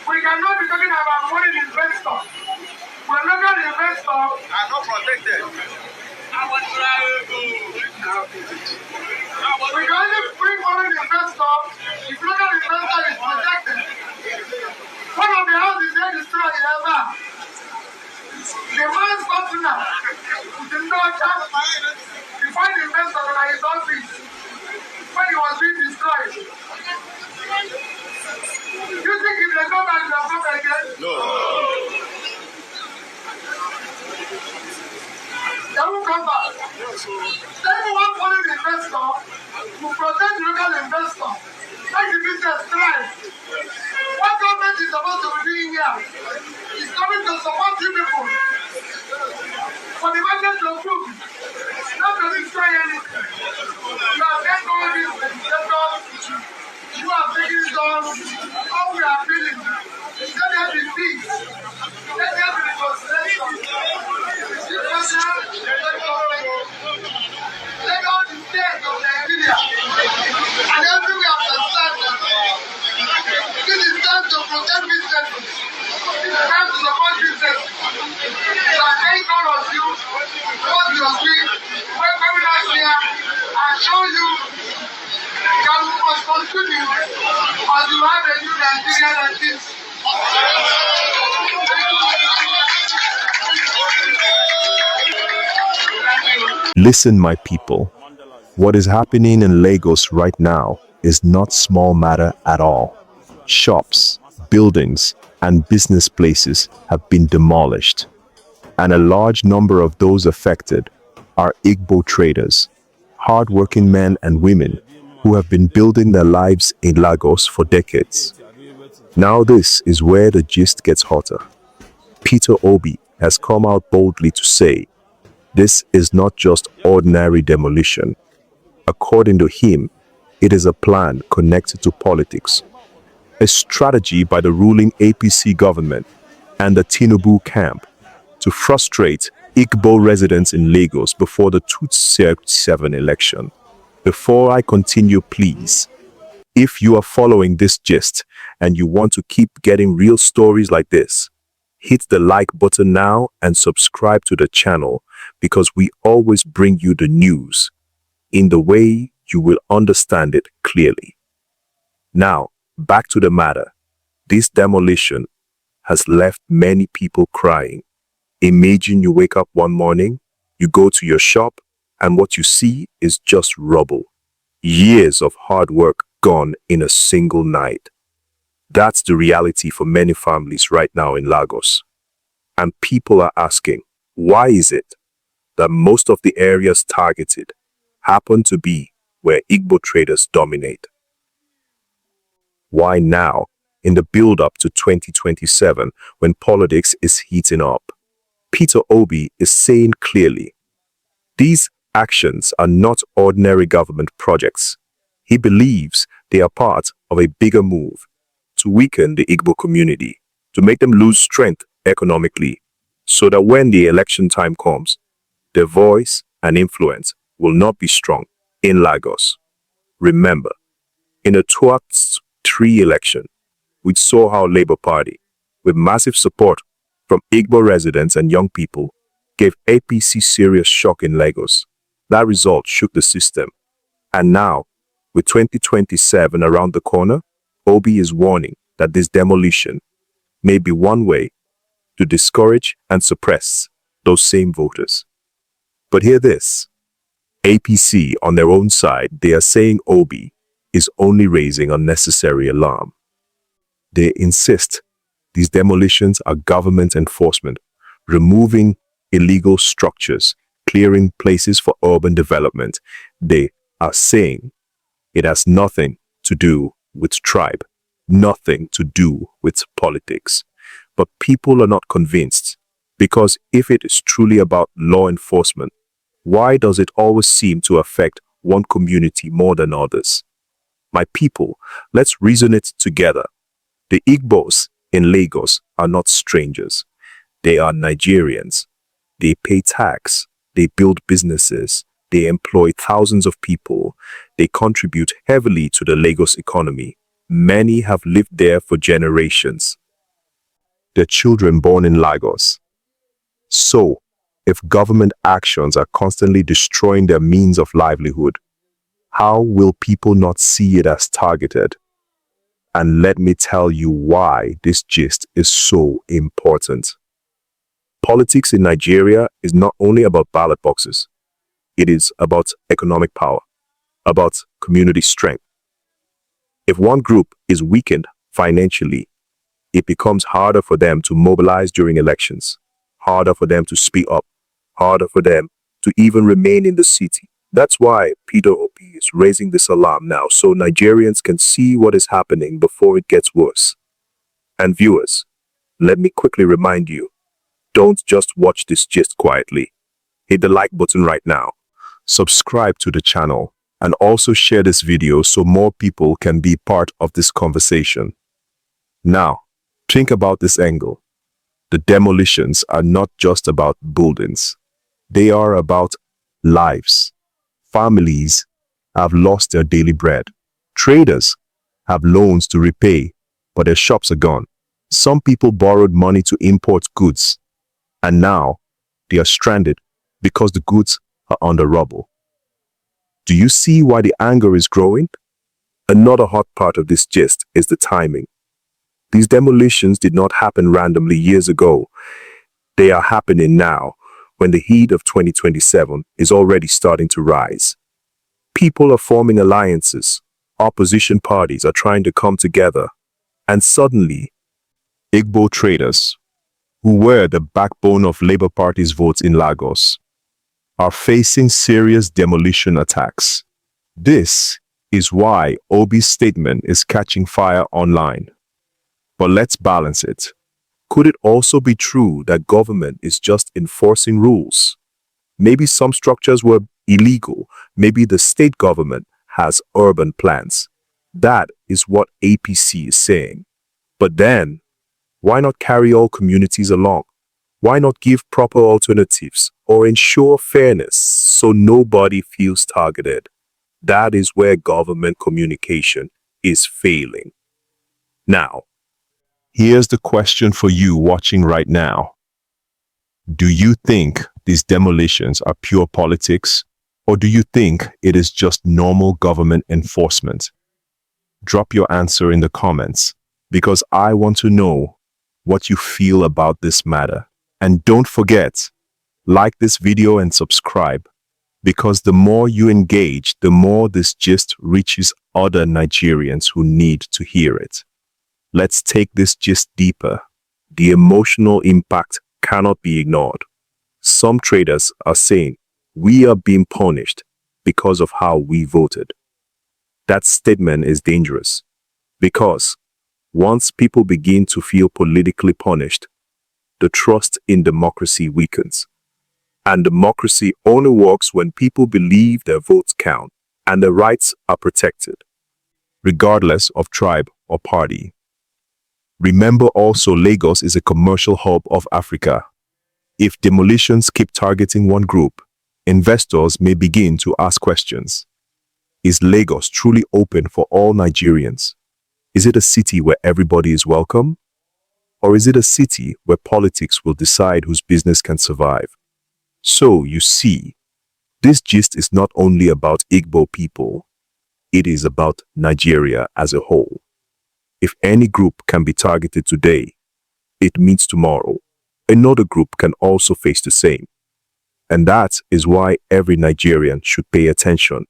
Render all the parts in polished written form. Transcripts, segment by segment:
We cannot be talking about foreign investors. When local investors are not protected. We can only bring foreign investors if local investor is protected. One of the houses they destroyed ever. The man's partner did not have to find the investor at his office when he was being destroyed. You think if they go back, they'll come again? No. They won't come back. Everyone foreign investor will protect the local investor. Make the business thrive. What government is supposed to be doing here is coming to support you people. For the market to approve, not to destroy anything. You have taken all these legislators, you have taken it on, all we are feeling. Let there be peace. Let there be reconciliation. Let all the states of Nigeria and everywhere understand that this is time to protect businesses. This is time to support businesses. So I thank all of you, what you are doing, welcome us here, and show you that we must continue as you have a new Nigeria like this. Listen, my people. What is happening in Lagos right now is not small matter at all. Shops, buildings, and business places have been demolished, and a large number of those affected are Igbo traders, hard-working men and women who have been building their lives in Lagos for decades. Now this is where the gist gets hotter. Peter Obi has come out boldly to say, this is not just ordinary demolition. According to him, it is a plan connected to politics, a strategy by the ruling APC government and the Tinubu camp to frustrate Igbo residents in Lagos before the 2027 election. Before I continue, please, if you are following this gist and you want to keep getting real stories like this, hit the like button now and subscribe to the channel, because we always bring you the news in the way you will understand it clearly. Now, back to the matter. This demolition has left many people crying. Imagine you wake up one morning, you go to your shop, and what you see is just rubble. Years of hard work gone in a single night. That's the reality for many families right now in Lagos. And people are asking, why is it that most of the areas targeted happen to be where Igbo traders dominate? Why now, in the build-up to 2027, when politics is heating up? Peter Obi is saying clearly, these actions are not ordinary government projects. He believes they are part of a bigger move to weaken the Igbo community, to make them lose strength economically, so that when the election time comes, their voice and influence will not be strong in Lagos. Remember, in the 2023 election, we saw how Labour Party, with massive support from Igbo residents and young people, gave APC serious shock in Lagos. That result shook the system. And now, with 2027 around the corner, Obi is warning that this demolition may be one way to discourage and suppress those same voters. But hear this. APC, on their own side, they are saying Obi is only raising unnecessary alarm. They insist these demolitions are government enforcement, removing illegal structures, clearing places for urban development. They are saying it has nothing to do with tribe, nothing to do with politics. But people are not convinced, because if it is truly about law enforcement, why does it always seem to affect one community more than others? My people, let's reason it together. The Igbos in Lagos are not strangers. They are Nigerians. They pay tax. They build businesses. They employ thousands of people. They contribute heavily to the Lagos economy. Many have lived there for generations. their children born in Lagos. So, if government actions are constantly destroying their means of livelihood, how will people not see it as targeted? And let me tell you why this gist is so important. Politics in Nigeria is not only about ballot boxes. It is about economic power, about community strength. If one group is weakened financially, it becomes harder for them to mobilize during elections, harder for them to speak up, harder for them to even remain in the city. That's why Peter Obi is raising this alarm now, so Nigerians can see what is happening before it gets worse. And viewers, let me quickly remind you, don't just watch this gist quietly. Hit the like button right now, subscribe to the channel, and also share this video so more people can be part of this conversation. Now, think about this angle. The demolitions are not just about buildings. They are about lives. Families have lost their daily bread. Traders have loans to repay, but their shops are gone. Some people borrowed money to import goods, and now they are stranded because the goods are under rubble. Do you see why the anger is growing? Another hot part of this gist is the timing. These demolitions did not happen randomly years ago. They are happening now, when the heat of 2027 is already starting to rise. People are forming alliances, opposition parties are trying to come together, and suddenly, Igbo traders, who were the backbone of Labour Party's votes in Lagos, are facing serious demolition attacks. This is why Obi's statement is catching fire online. But let's balance it. Could it also be true that government is just enforcing rules? Maybe some structures were illegal. Maybe the state government has urban plans. That is what APC is saying. But then, why not carry all communities along? Why not give proper alternatives or ensure fairness so nobody feels targeted? That is where government communication is failing. Now, here's the question for you watching right now. Do you think these demolitions are pure politics, or do you think it is just normal government enforcement? Drop your answer in the comments, because I want to know what you feel about this matter. And don't forget, like this video and subscribe, because the more you engage, the more this gist reaches other Nigerians who need to hear it. Let's take this gist deeper. The emotional impact cannot be ignored. Some traders are saying, we are being punished because of how we voted. That statement is dangerous, because once people begin to feel politically punished, the trust in democracy weakens. And democracy only works when people believe their votes count and their rights are protected, regardless of tribe or party. Remember also, Lagos is a commercial hub of Africa. If demolitions keep targeting one group, investors may begin to ask questions. Is Lagos truly open for all Nigerians? Is it a city where everybody is welcome? Or is it a city where politics will decide whose business can survive? So, you see, this gist is not only about Igbo people, it is about Nigeria as a whole. If any group can be targeted today, it means tomorrow another group can also face the same. And that is why every Nigerian should pay attention.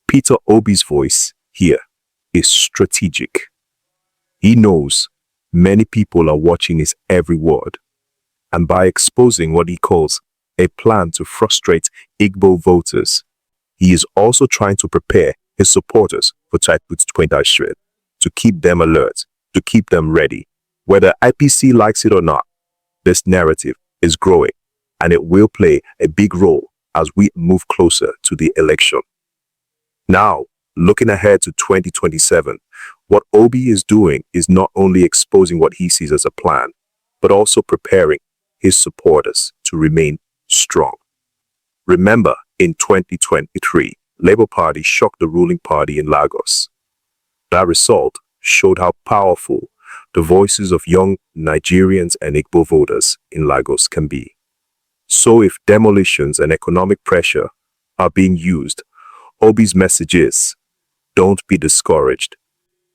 Peter Obi's voice here is strategic. He knows many people are watching his every word. And by exposing what he calls a plan to frustrate Igbo voters, he is also trying to prepare his supporters for Tinubu's 2023, to keep them alert, to keep them ready. Whether APC likes it or not, this narrative is growing, and it will play a big role as we move closer to the election. Now, looking ahead to 2027, what Obi is doing is not only exposing what he sees as a plan, but also preparing his supporters to remain strong. Remember, in 2023, Labour Party shocked the ruling party in Lagos. That result showed how powerful the voices of young Nigerians and Igbo voters in Lagos can be. So if demolitions and economic pressure are being used, Obi's message is, don't be discouraged.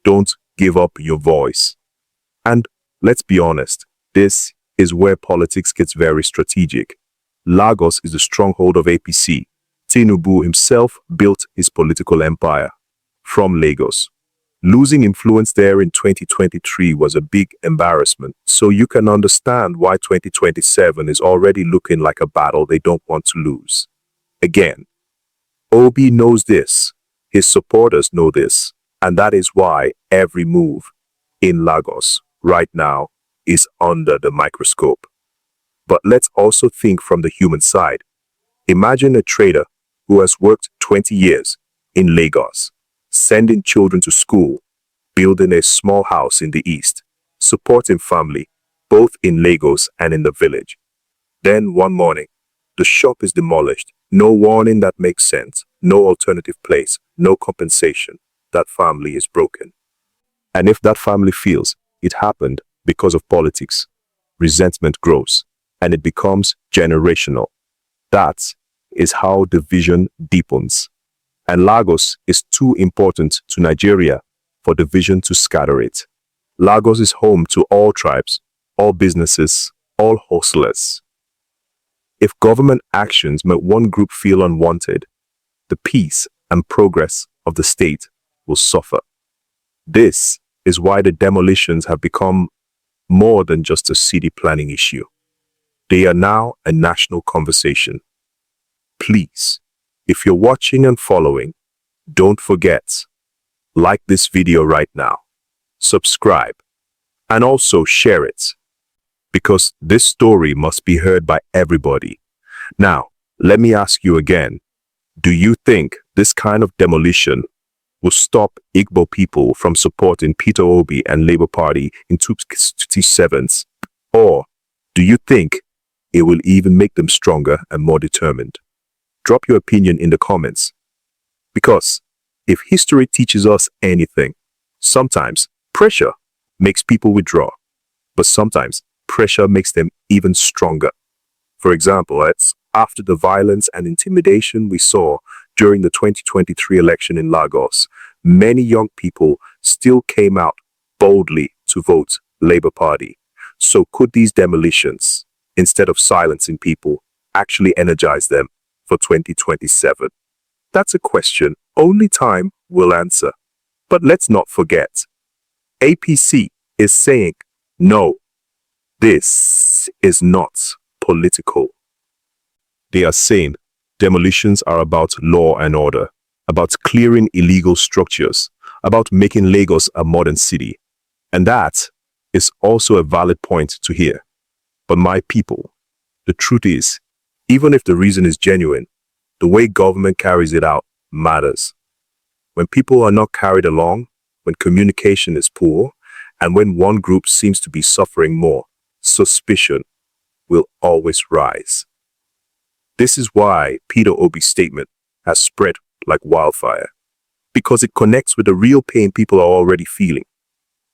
Don't give up your voice. And let's be honest, this is where politics gets very strategic. Lagos is the stronghold of APC. Tinubu himself built his political empire from Lagos. Losing influence there in 2023 was a big embarrassment, so you can understand why 2027 is already looking like a battle they don't want to lose. Again, Obi knows this, his supporters know this, and that is why every move in Lagos right now is under the microscope. But let's also think from the human side. Imagine a trader who has worked 20 years in Lagos, sending children to school, building a small house in the east, supporting family, both in Lagos and in the village. Then one morning, the shop is demolished. No warning that makes sense, no alternative place, no compensation. That family is broken. And if that family feels it happened because of politics, resentment grows and it becomes generational. That is how division deepens. And Lagos is too important to Nigeria for division to scatter it. Lagos is home to all tribes, all businesses, all hustlers. If government actions make one group feel unwanted, the peace and progress of the state will suffer. This is why the demolitions have become more than just a city planning issue. They are now a national conversation. Please, if you're watching and following, don't forget, like this video right now, subscribe, and also share it, because this story must be heard by everybody. Now, let me ask you again, do you think this kind of demolition will stop Igbo people from supporting Peter Obi and Labour Party in 2027? Or do you think it will even make them stronger and more determined? Drop your opinion in the comments. Because if history teaches us anything, sometimes pressure makes people withdraw, but sometimes pressure makes them even stronger. For example, after the violence and intimidation we saw during the 2023 election in Lagos, many young people still came out boldly to vote Labour Party. So could these demolitions, instead of silencing people, actually energize them for 2027? That's a question only time will answer. But let's not forget, APC is saying, no, this is not political. They are saying demolitions are about law and order, about clearing illegal structures, about making Lagos a modern city. And that is also a valid point to hear. But my people, the truth is, even if the reason is genuine, the way government carries it out matters. When people are not carried along, when communication is poor, and when one group seems to be suffering more, suspicion will always rise. This is why Peter Obi's statement has spread like wildfire, because it connects with the real pain people are already feeling.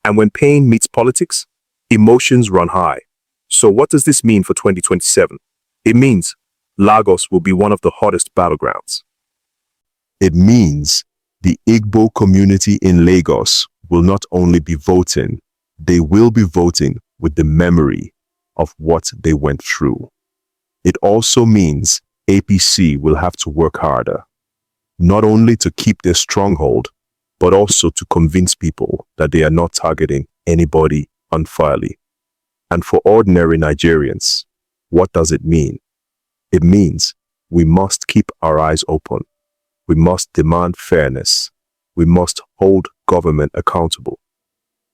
And when pain meets politics, emotions run high. So what does this mean for 2027? It means Lagos will be one of the hottest battlegrounds. It means the Igbo community in Lagos will not only be voting, they will be voting with the memory of what they went through. It also means APC will have to work harder, not only to keep their stronghold, but also to convince people that they are not targeting anybody unfairly. And for ordinary Nigerians, what does it mean? It means we must keep our eyes open. We must demand fairness. We must hold government accountable.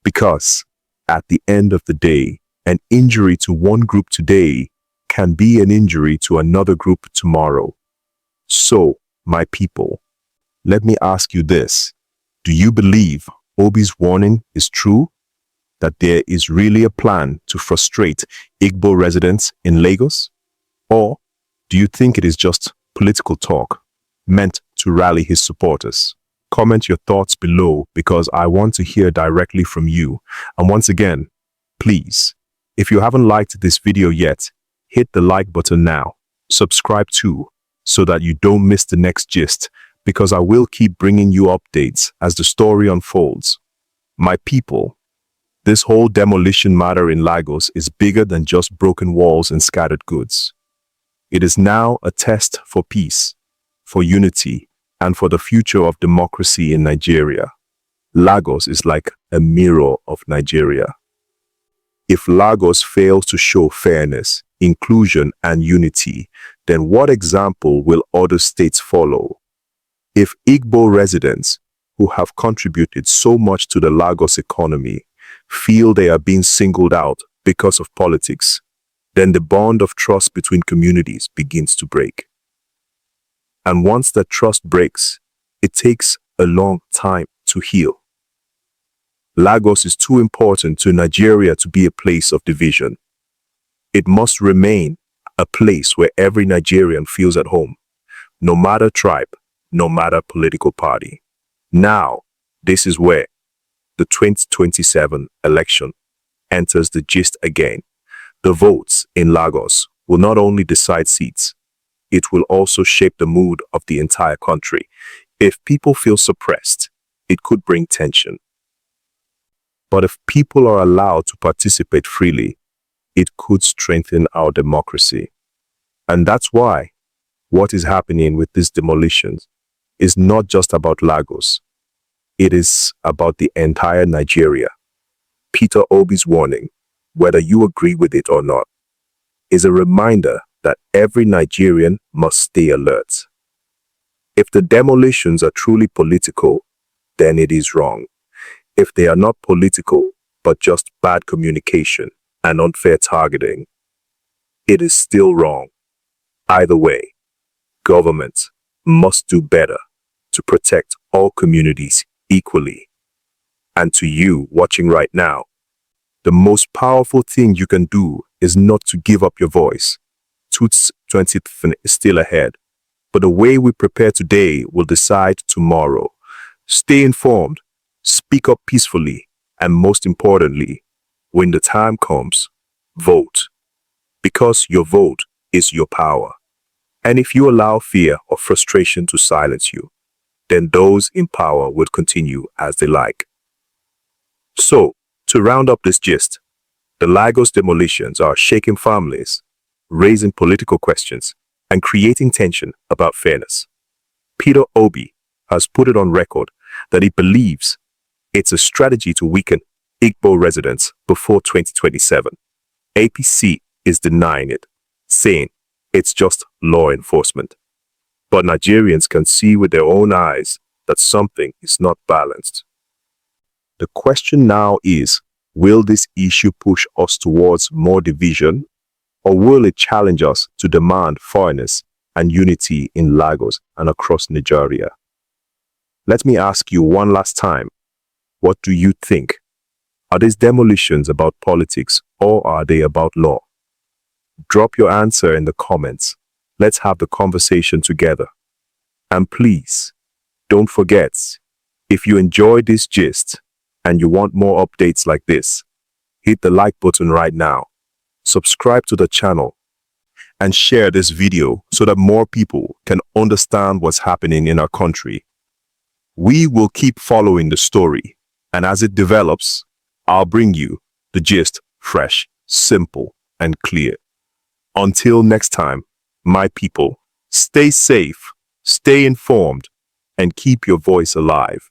Because at the end of the day, an injury to one group today can be an injury to another group tomorrow. So, my people, let me ask you this. Do you believe Obi's warning is true? That there is really a plan to frustrate Igbo residents in Lagos? Or do you think it is just political talk meant to rally his supporters? Comment your thoughts below because I want to hear directly from you. And once again, please, if you haven't liked this video yet, hit the like button now. Subscribe too, so that you don't miss the next gist, because I will keep bringing you updates as the story unfolds. My people, this whole demolition matter in Lagos is bigger than just broken walls and scattered goods. It is now a test for peace, for unity, and for the future of democracy in Nigeria. Lagos is like a mirror of Nigeria. If Lagos fails to show fairness, inclusion, and unity, then what example will other states follow? If Igbo residents, who have contributed so much to the Lagos economy, feel they are being singled out because of politics, then the bond of trust between communities begins to break. And once that trust breaks, it takes a long time to heal. Lagos is too important to Nigeria to be a place of division. It must remain a place where every Nigerian feels at home, no matter tribe, no matter political party. Now, this is where the 2027 election enters the gist again. The votes in Lagos will not only decide seats, it will also shape the mood of the entire country. If people feel suppressed, it could bring tension. But if people are allowed to participate freely, it could strengthen our democracy. And that's why what is happening with these demolitions is not just about Lagos. It is about the entire Nigeria. Peter Obi's warning, whether you agree with it or not, is a reminder that every Nigerian must stay alert. If the demolitions are truly political, then it is wrong. If they are not political, but just bad communication and unfair targeting, it is still wrong. Either way, government must do better to protect all communities equally. And to you watching right now, the most powerful thing you can do is not to give up your voice. 2020 is still ahead, but the way we prepare today will decide tomorrow. Stay informed, speak up peacefully, and most importantly, when the time comes, vote. Because your vote is your power. And if you allow fear or frustration to silence you, then those in power will continue as they like. So, to round up this gist, the Lagos demolitions are shaking families, raising political questions, and creating tension about fairness. Peter Obi has put it on record that he believes it's a strategy to weaken Igbo residents before 2027. APC is denying it, saying it's just law enforcement. But Nigerians can see with their own eyes that something is not balanced. The question now is, will this issue push us towards more division, or will it challenge us to demand fairness and unity in Lagos and across Nigeria? Let me ask you one last time, what do you think? Are these demolitions about politics or are they about law? Drop your answer in the comments. Let's have the conversation together. And please, don't forget, if you enjoyed this gist and you want more updates like this, hit the like button right now, subscribe to the channel, and share this video so that more people can understand what's happening in our country. We will keep following the story, and as it develops, I'll bring you the gist fresh, simple, and clear. Until next time, my people, stay safe, stay informed, and keep your voice alive.